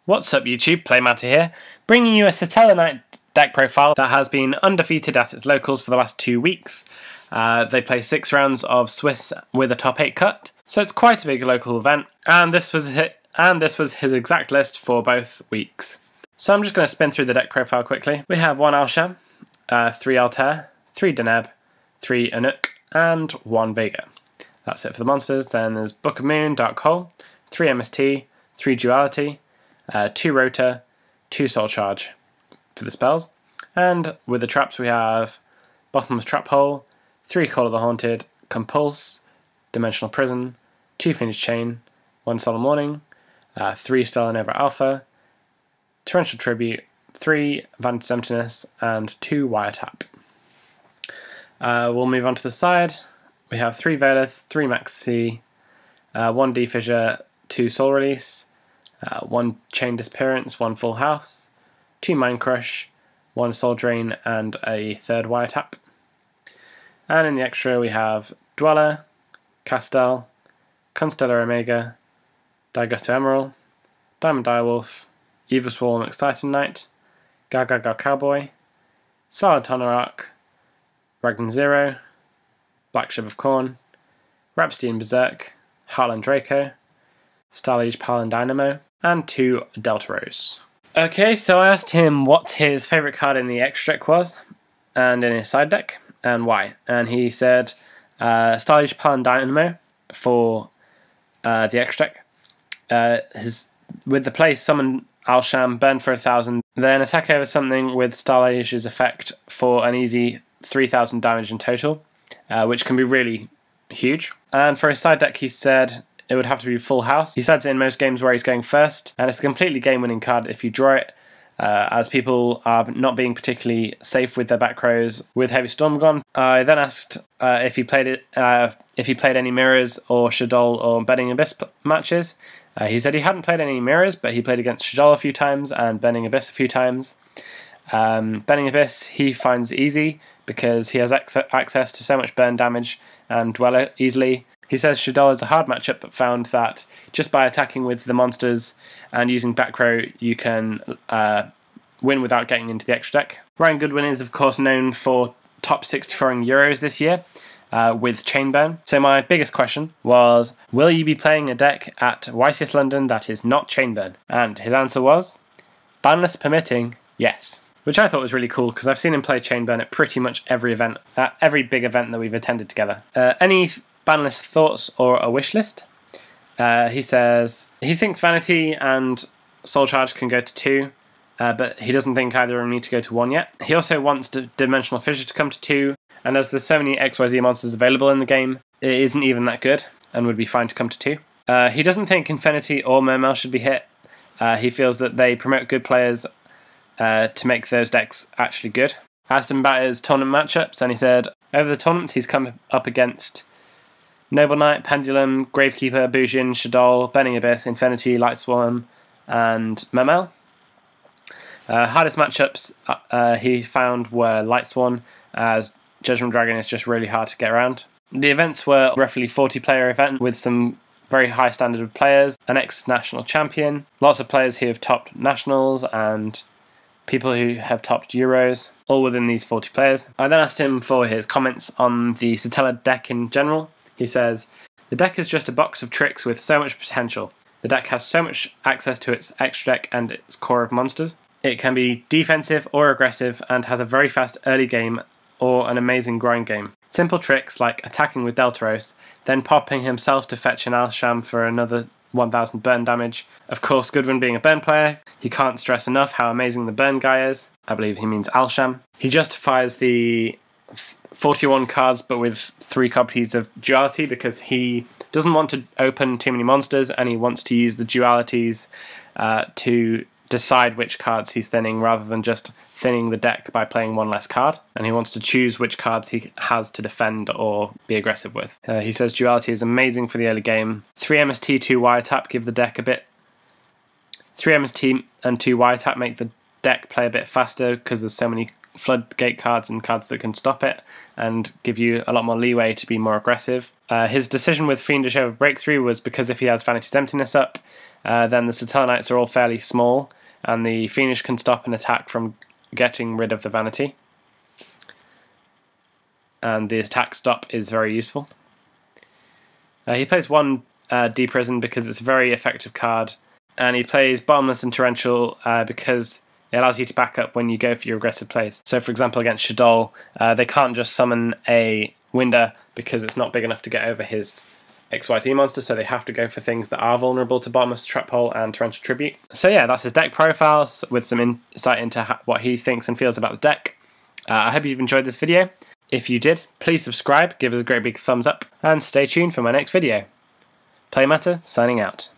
What's up YouTube, Playmatter here, bringing you a Satellarknight deck profile that has been undefeated at its locals for the last 2 weeks. They play 6 rounds of Swiss with a top 8 cut, so it's quite a big local event, and this was his exact list for both weeks. So I'm just going to spin through the deck profile quickly. We have 1 Alsham, 3 Altair, 3 Deneb, 3 Anuk, and 1 Vega. That's it for the monsters. Then there's Book of Moon, Dark Hole, 3 MST, 3 Duality, 2 Rota, 2 Soul Charge for the spells. And with the traps we have Bottomless Trap Hole, 3 Call of the Haunted, Compulse, Dimensional Prison, 2 Fiendish Chain, 1 Solemn Warning, 3 Stellar Nova Alpha, Torrential Tribute, 3 Vantage Emptiness, and 2 Wiretap. We'll move on to the side. We have 3 Veilith, 3 Maxi, 1 D-Fissure, 2 Soul Release, 1 Chain Disappearance, 1 Full House, 2 Mind Crush, 1 Soul Drain, and a 3rd Wiretap. And in the extra we have Dweller, Castell, Constellar Omega, Daigusto Emerald, Diamond Direwolf, Evil Swarm Exciting Knight, Gaga Cowboy, Salad Tonarark, Ragnar Zero, Black Ship of Corn, Rapstein Berserk, Heartland Draco, Starliege Paladin Dynamo, and 2 Delta Rose. Okay, so I asked him what his favourite card in the extra deck was, and in his side deck, and why. And he said Starliege Paladin Dynamo for the extra deck. With the play Summon Alsham, burn for 1,000, then attack over something with Starlige's effect for an easy 3,000 damage in total, which can be really huge. And for his side deck he said it would have to be Full House. He says it in most games where he's going first, and it's a completely game-winning card if you draw it, as people are not being particularly safe with their back rows with Heavy Storm gone. I then asked if he played any Mirrors or Shaddoll or Bending Abyss matches. He said he hadn't played any Mirrors, but he played against Shaddoll a few times and Bending Abyss a few times. Bending Abyss he finds easy because he has access to so much burn damage and Dweller easily. He says Shaddoll is a hard matchup, but found that just by attacking with the monsters and using back row, you can win without getting into the extra deck. Ryan Goodwin is of course known for top 64ing Euros this year with Chainburn. So my biggest question was, will you be playing a deck at YCS London that is not Chainburn? And his answer was, banless permitting, yes. Which I thought was really cool because I've seen him play Chainburn at pretty much every event, every big event that we've attended together. Any banless thoughts or a wish list? He says he thinks Vanity and Soul Charge can go to 2, but he doesn't think either of them need to go to 1 yet. He also wants Dimensional Fissure to come to 2, and as there's so many XYZ monsters available in the game, it isn't even that good and would be fine to come to 2. He doesn't think Infinity or Mermail should be hit. He feels that they promote good players to make those decks actually good. I asked him about his tournament matchups, and he said over the tournaments he's come up against Noble Knight, Pendulum, Gravekeeper, Bujin, Shaddoll, Bending Abyss, Infinity, Lightswarm, and Mermail. Hardest matchups he found were Lightswarm, as Judgment Dragon is just really hard to get around. The events were roughly 40-player event with some very high standard of players, an ex-national champion, lots of players who have topped nationals, and people who have topped Euros, all within these 40 players. I then asked him for his comments on the Satellar deck in general. He says, the deck is just a box of tricks with so much potential. The deck has so much access to its extra deck and its core of monsters. It can be defensive or aggressive and has a very fast early game or an amazing grind game. Simple tricks like attacking with Deltaros, then popping himself to fetch an Alsham for another 1000 burn damage. Of course, Goodwin being a burn player, he can't stress enough how amazing the burn guy is. I believe he means Alsham. He justifies the 41 cards but with 3 copies of Duality because he doesn't want to open too many monsters and he wants to use the Dualities to decide which cards he's thinning rather than just thinning the deck by playing 1 less card, and he wants to choose which cards he has to defend or be aggressive with. He says Duality is amazing for the early game. 3 MST, 2 Wiretap give the deck a bit... 3 MST and 2 Wiretap make the deck play a bit faster because there's so many floodgate cards and cards that can stop it and give you a lot more leeway to be more aggressive. His decision with Fiendish over Breakthrough was because if he has Vanity's Emptiness up, then the Satellarknights are all fairly small, and the Fiendish can stop an attack from getting rid of the Vanity. And the attack stop is very useful. He plays one Deprison because it's a very effective card, and he plays Bottomless and Torrential because it allows you to back up when you go for your aggressive plays. So for example against Shaddoll, they can't just summon a Winder because it's not big enough to get over his XYZ monster, so they have to go for things that are vulnerable to Bottomless, Trap Hole and Torrential Tribute. So yeah, that's his deck profiles with some insight into what he thinks and feels about the deck. I hope you've enjoyed this video. If you did, please subscribe, give us a great big thumbs up, and stay tuned for my next video. Playmatter, signing out.